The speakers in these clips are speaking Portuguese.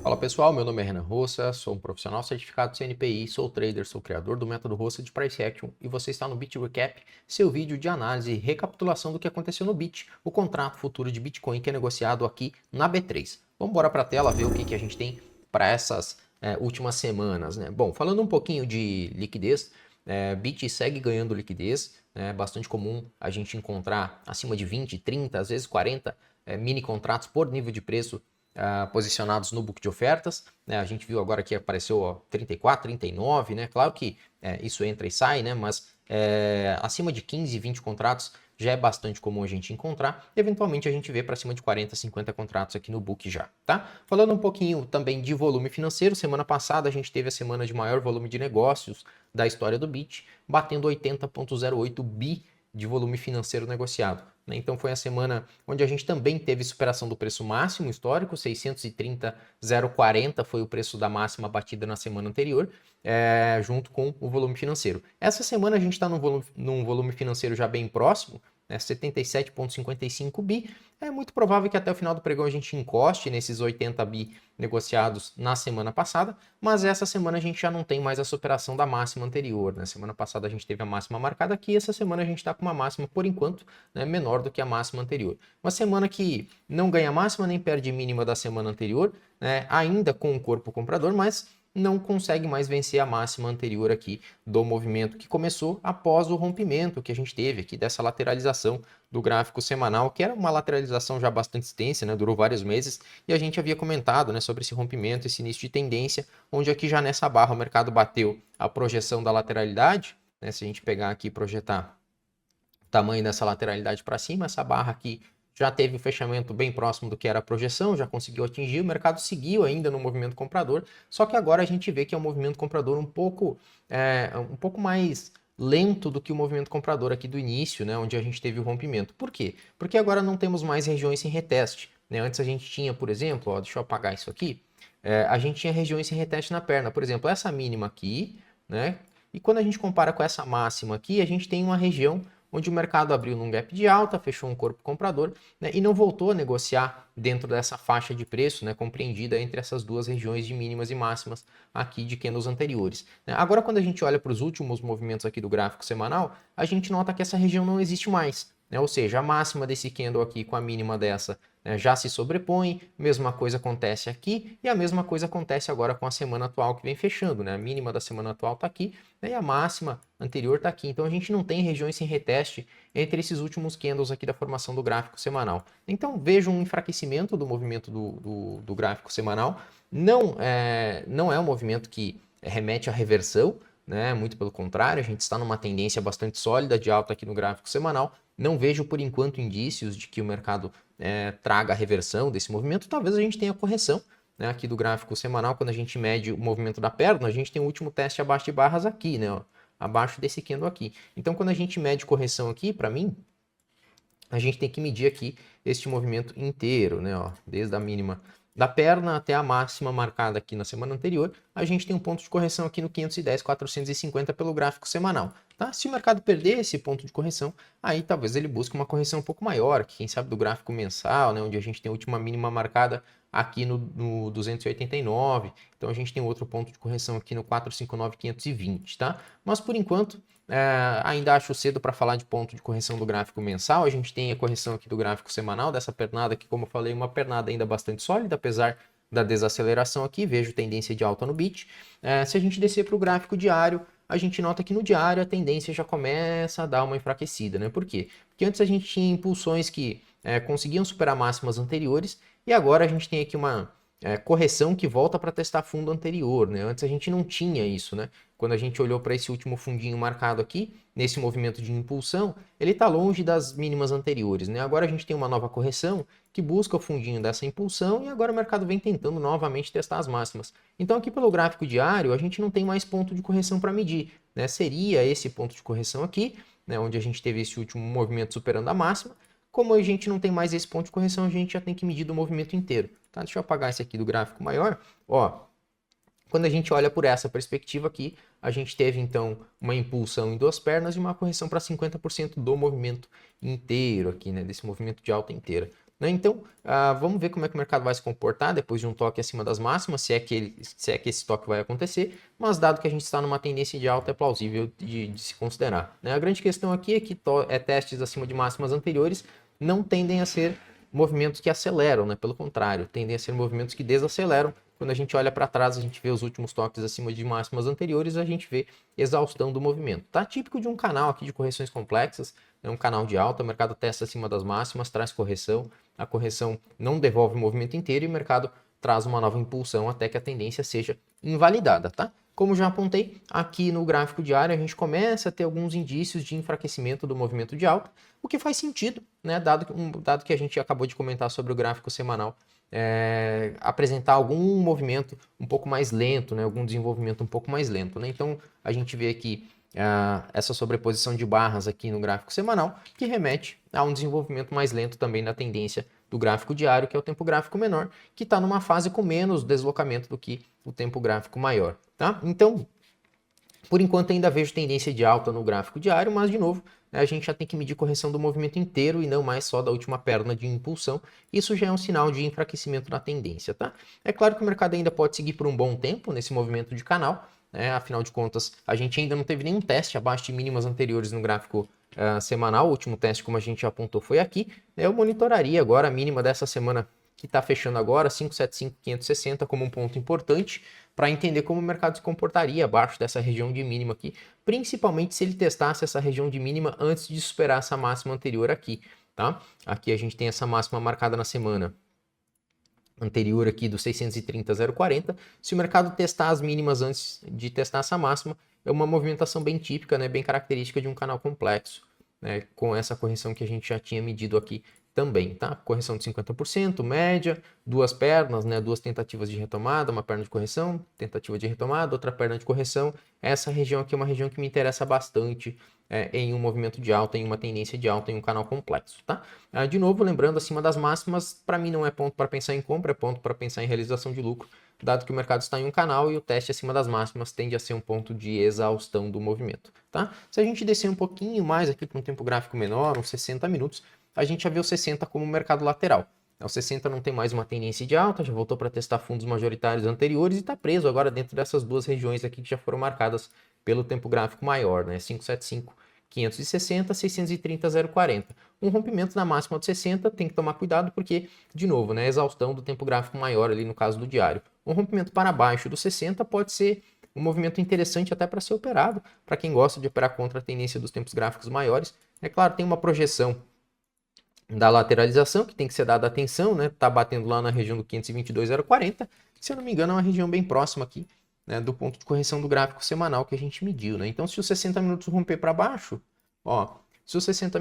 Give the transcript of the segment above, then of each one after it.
Fala pessoal, meu nome é Renan Roça, sou um profissional certificado CNPI, sou trader, sou criador do método Roça de Price Action e você está no Bit Recap, seu vídeo de análise e recapitulação do que aconteceu no Bit, o contrato futuro de Bitcoin que é negociado aqui na B3. Vamos embora para a tela ver o que a gente tem para essas últimas semanas, né? Bom, falando um pouquinho de liquidez, Bit segue ganhando liquidez, é bastante comum a gente encontrar acima de 20, 30, às vezes 40 mini contratos por nível de preço posicionados no book de ofertas, né? A gente viu agora que apareceu ó, 34, 39, né? Claro que isso entra e sai, né? Mas acima de 15, 20 contratos já é bastante comum a gente encontrar. Eventualmente a gente vê para cima de 40, 50 contratos aqui no book já, tá? Falando um pouquinho também de volume financeiro, semana passada a gente teve a semana de maior volume de negócios da história do Bit, batendo 80,08 bi de volume financeiro negociado. Então foi a semana onde a gente também teve superação do preço máximo histórico, 630,040 foi o preço da máxima batida na semana anterior, junto com o volume financeiro. Essa semana a gente está num volume financeiro já bem próximo, 77,55 bi. É muito provável que até o final do pregão a gente encoste nesses 80 bi negociados na semana passada, mas essa semana a gente já não tem mais a superação da máxima anterior. Na semana passada a gente teve a máxima marcada aqui, essa semana a gente está com uma máxima, por enquanto, menor do que a máxima anterior. Uma semana que não ganha máxima nem perde mínima da semana anterior, ainda com o corpo comprador, mas não consegue mais vencer a máxima anterior aqui do movimento que começou após o rompimento que a gente teve aqui dessa lateralização do gráfico semanal, que era uma lateralização já bastante extensa, durou vários meses, e a gente havia comentado sobre esse rompimento, esse início de tendência, onde aqui já nessa barra o mercado bateu a projeção da lateralidade, se a gente pegar aqui e projetar o tamanho dessa lateralidade para cima, essa barra aqui já teve o fechamento bem próximo do que era a projeção, já conseguiu atingir, o mercado seguiu ainda no movimento comprador, só que agora a gente vê que é um movimento comprador um pouco mais lento do que o movimento comprador aqui do início, onde a gente teve o rompimento. Por quê? Porque agora não temos mais regiões sem reteste. Antes a gente tinha, por exemplo, deixa eu apagar isso aqui, a gente tinha regiões sem reteste na perna, por exemplo, essa mínima aqui, e quando a gente compara com essa máxima aqui, a gente tem uma região onde o mercado abriu num gap de alta, fechou um corpo comprador, e não voltou a negociar dentro dessa faixa de preço, compreendida entre essas duas regiões de mínimas e máximas aqui de candles anteriores. Agora, quando a gente olha para os últimos movimentos aqui do gráfico semanal, a gente nota que essa região não existe mais. Ou seja, a máxima desse candle aqui com a mínima dessa já se sobrepõe, mesma coisa acontece aqui e a mesma coisa acontece agora com a semana atual que vem fechando. A mínima da semana atual está aqui e a máxima anterior está aqui. Então a gente não tem regiões sem reteste entre esses últimos candles aqui da formação do gráfico semanal. Então vejo um enfraquecimento do movimento do gráfico semanal. Não é um movimento que remete à reversão, muito pelo contrário, a gente está numa tendência bastante sólida de alta aqui no gráfico semanal. Não vejo por enquanto indícios de que o mercado traga a reversão desse movimento. Talvez a gente tenha correção aqui do gráfico semanal. Quando a gente mede o movimento da perna, a gente tem o último teste abaixo de barras aqui, abaixo desse candle aqui. Então quando a gente mede correção aqui, para mim, a gente tem que medir aqui este movimento inteiro, desde a mínima da perna até a máxima marcada aqui na semana anterior, a gente tem um ponto de correção aqui no 510, 450 pelo gráfico semanal. Tá? Se o mercado perder esse ponto de correção, aí talvez ele busque uma correção um pouco maior, quem sabe do gráfico mensal, onde a gente tem a última mínima marcada aqui no 289, então a gente tem outro ponto de correção aqui no 459, 520, tá? Mas por enquanto, ainda acho cedo para falar de ponto de correção do gráfico mensal. A gente tem a correção aqui do gráfico semanal, dessa pernada que, como eu falei, uma pernada ainda bastante sólida, apesar da desaceleração aqui, vejo tendência de alta no Bit. Se a gente descer para o gráfico diário, a gente nota que no diário a tendência já começa a dar uma enfraquecida, Por quê? Porque antes a gente tinha impulsões que conseguiam superar máximas anteriores e agora a gente tem aqui uma correção que volta para testar fundo anterior, Antes a gente não tinha isso, Quando a gente olhou para esse último fundinho marcado aqui, nesse movimento de impulsão, ele está longe das mínimas anteriores, Agora a gente tem uma nova correção que busca o fundinho dessa impulsão e agora o mercado vem tentando novamente testar as máximas. Então aqui pelo gráfico diário a gente não tem mais ponto de correção para medir, Seria esse ponto de correção aqui, onde a gente teve esse último movimento superando a máxima. Como a gente não tem mais esse ponto de correção, a gente já tem que medir do movimento inteiro. Tá? Deixa eu apagar esse aqui do gráfico maior. Quando a gente olha por essa perspectiva aqui, a gente teve então uma impulsão em duas pernas e uma correção para 50% do movimento inteiro aqui, desse movimento de alta inteira. né? Então, vamos ver como é que o mercado vai se comportar depois de um toque acima das máximas, se é que esse toque vai acontecer, mas dado que a gente está numa tendência de alta, é plausível de se considerar, né? A grande questão aqui é que testes acima de máximas anteriores não tendem a ser movimentos que aceleram, né? Pelo contrário, tendem a ser movimentos que desaceleram. Quando a gente olha para trás, a gente vê os últimos toques acima de máximas anteriores, a gente vê exaustão do movimento. Tá típico de um canal aqui de correções complexas, é um canal de alta, o mercado testa acima das máximas, traz correção, a correção não devolve o movimento inteiro e o mercado traz uma nova impulsão até que a tendência seja invalidada, tá? Como já apontei, aqui no gráfico diário a gente começa a ter alguns indícios de enfraquecimento do movimento de alta, o que faz sentido, né? Dado que a gente acabou de comentar sobre o gráfico semanal, apresentar algum movimento um pouco mais lento, né? Algum desenvolvimento um pouco mais lento, né? Então a gente vê aqui essa sobreposição de barras aqui no gráfico semanal, que remete a um desenvolvimento mais lento também na tendência do gráfico diário, que é o tempo gráfico menor, que está numa fase com menos deslocamento do que o tempo gráfico maior, tá? Então, por enquanto ainda vejo tendência de alta no gráfico diário, mas de novo, a gente já tem que medir correção do movimento inteiro e não mais só da última perna de impulsão. Isso já é um sinal de enfraquecimento na tendência, tá? É claro que o mercado ainda pode seguir por um bom tempo nesse movimento de canal, afinal de contas, a gente ainda não teve nenhum teste abaixo de mínimas anteriores no gráfico semanal. O último teste, como a gente já apontou, foi aqui. Eu monitoraria agora a mínima dessa semana que está fechando agora, 575,560, como um ponto importante para entender como o mercado se comportaria abaixo dessa região de mínima aqui, principalmente se ele testasse essa região de mínima antes de superar essa máxima anterior aqui, tá? Aqui a gente tem essa máxima marcada na semana anterior aqui do 630,040. Se o mercado testar as mínimas antes de testar essa máxima, é uma movimentação bem típica, né, bem característica de um canal complexo, né, com essa correção que a gente já tinha medido aqui também, tá? Correção de 50%, média, duas pernas, né, duas tentativas de retomada, uma perna de correção, tentativa de retomada, outra perna de correção. Essa região aqui é uma região que me interessa bastante em um movimento de alta, em uma tendência de alta, em um canal complexo, tá? De novo, lembrando, acima das máximas, para mim não é ponto para pensar em compra, é ponto para pensar em realização de lucro, dado que o mercado está em um canal e o teste acima das máximas tende a ser um ponto de exaustão do movimento, tá? Se a gente descer um pouquinho mais aqui para um tempo gráfico menor, uns 60 minutos, a gente já vê o 60 como mercado lateral. O 60 não tem mais uma tendência de alta, já voltou para testar fundos majoritários anteriores e está preso agora dentro dessas duas regiões aqui que já foram marcadas pelo tempo gráfico maior, né? 560, 630,040. Um rompimento na máxima de 60 tem que tomar cuidado porque, de novo, né, exaustão do tempo gráfico maior ali no caso do diário. Um rompimento para baixo do 60 pode ser um movimento interessante até para ser operado, para quem gosta de operar contra a tendência dos tempos gráficos maiores. É claro, tem uma projeção da lateralização, que tem que ser dada atenção, né? Tá batendo lá na região do 522,040, se eu não me engano é uma região bem próxima aqui, né, do ponto de correção do gráfico semanal que a gente mediu, né? Então se os 60 minutos romper para baixo, se os 60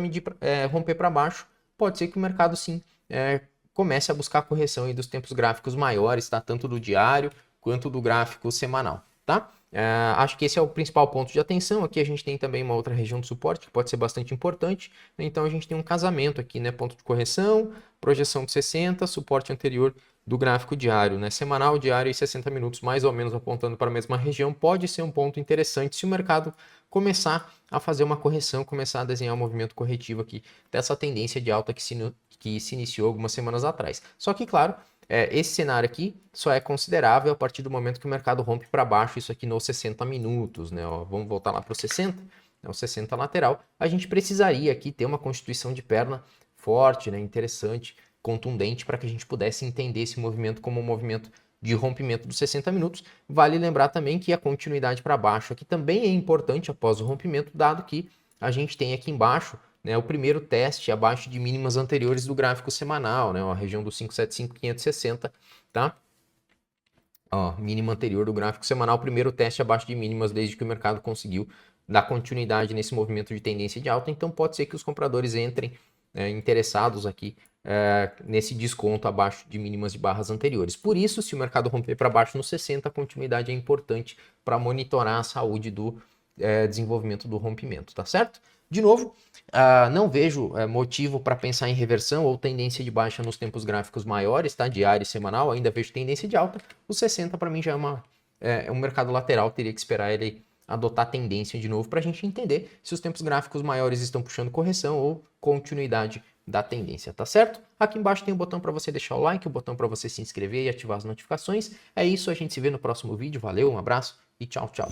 romper para baixo, pode ser que o mercado sim comece a buscar a correção aí dos tempos gráficos maiores, tá? Tanto do diário quanto do gráfico semanal, tá? Acho que esse é o principal ponto de atenção. Aqui a gente tem também uma outra região de suporte que pode ser bastante importante. Então a gente tem um casamento aqui, né? Ponto de correção, projeção de 60, suporte anterior do gráfico diário, né? Semanal, diário e 60 minutos, mais ou menos apontando para a mesma região, pode ser um ponto interessante se o mercado começar a fazer uma correção, começar a desenhar um movimento corretivo aqui dessa tendência de alta que se iniciou algumas semanas atrás. Só que, claro, esse cenário aqui só é considerável a partir do momento que o mercado rompe para baixo, isso aqui nos 60 minutos, né? Vamos voltar lá para o 60, o 60 lateral. A gente precisaria aqui ter uma constituição de perna forte, né? Interessante, contundente, para que a gente pudesse entender esse movimento como um movimento de rompimento dos 60 minutos. Vale lembrar também que a continuidade para baixo aqui também é importante após o rompimento, dado que a gente tem aqui embaixo, né, o primeiro teste abaixo de mínimas anteriores do gráfico semanal, né, a região do 575,560, tá? Mínima anterior do gráfico semanal, primeiro teste abaixo de mínimas desde que o mercado conseguiu dar continuidade nesse movimento de tendência de alta. Então pode ser que os compradores entrem interessados aqui nesse desconto abaixo de mínimas de barras anteriores. Por isso, se o mercado romper para baixo no 60, a continuidade é importante para monitorar a saúde do desenvolvimento do rompimento, tá certo? De novo, não vejo motivo para pensar em reversão ou tendência de baixa nos tempos gráficos maiores, tá? Diário e semanal, ainda vejo tendência de alta. O 60 para mim já é um mercado lateral, teria que esperar ele adotar tendência de novo para a gente entender se os tempos gráficos maiores estão puxando correção ou continuidade da tendência, tá certo? Aqui embaixo tem o botão para você deixar o like, o botão para você se inscrever e ativar as notificações. É isso, a gente se vê no próximo vídeo. Valeu, um abraço e tchau, tchau.